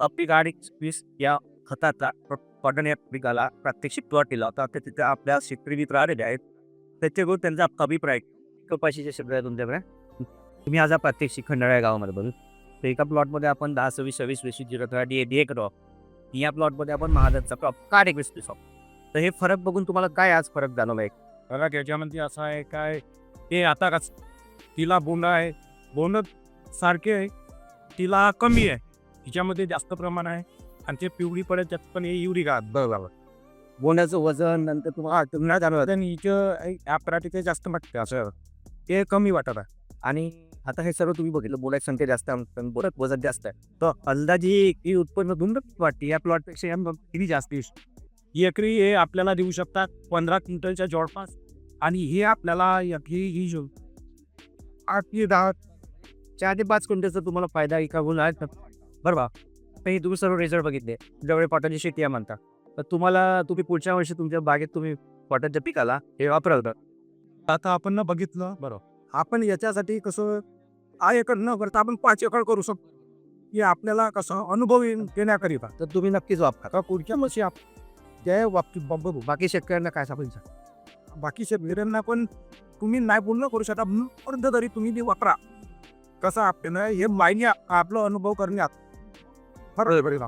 अपिगाडी 20 या खताचा कॉटन या पिकाला प्रात्यक्षिक प्लॉट दिला होता. तर तिथे आपल्या शेतकरी मित्र आलेले आहेत. त्याच्याकडून त्यांचा अभिप्राय कपाशीच्या शब्द आहे तुमच्याकडे. तुम्ही आज हा प्रात्यक्षिक खंडाळा या गावामध्ये बघू. तर एका प्लॉटमध्ये आपण 10, 26, 26, 20, 03 डी एक क्रॉप. या प्लॉटमध्ये आपण महादनचा क्रॉप का 21 क्रॉप. तर हे फरक बघून तुम्हाला काय आज फरक जाणवला आहे? फरक याच्यामध्ये असा आहे काय ते आता कसं तिला बोंड आहे, बोंड सारखे आहे, तिला कमी आहे, तिच्यामध्ये जास्त प्रमाण आहे आणि ते पिवळी पडत त्यात पण हे युरिक आहात बरोबर. बोंडाचं वजन नंतर तुम्हाला तुम्हाला जाणवत आणि हिचं ॲपराटी ते जास्त वाटतं असं ते कमी वाटत आहे. आणि आता हे सर्व तुम्ही बघितलं बोलायची संख्या जास्त आहे बोलत वजन जास्त आहे. तर अंदाजी ही उत्पन्न दुंड वाटते या प्लॉटपेक्षा या किती जास्त एकरी हे आपल्याला देऊ शकतात 15 क्विंटलच्या जवळपास आणि हे आपल्याला ही 8 ते 10 4 ते 5 क्विंटलचा तुम्हाला फायदा एका गुण आहे बरोबर. तर हे तुम्ही सर्व रिझल्ट बघितले ज्यावेळी कॉटनची शेती आहे म्हणता. तर तुम्ही पुढच्या वर्षी तुमच्या बागेत तुम्ही कॉटनच्या पिकाला हे वापरवलं. आता आपण न बघितलं बरं आपण याच्यासाठी कसं 1 एकर न करता आपण 5 एकर करू शकतो की आपल्याला कसं अनुभव येण्याकरिता. तर तुम्ही नक्कीच वापरा. का पुढच्या वर्षी त्या बाबतीत बघू बाकी शेतकऱ्यांना काय सांगायचं? बाकी शेतकऱ्यांना पण तुम्ही नाही पूर्ण करू शकता पर्यंत तरी तुम्ही ते वापरा. कसं आपल्याला हे माहिती आपला अनुभव करण्यात फरक पडेल.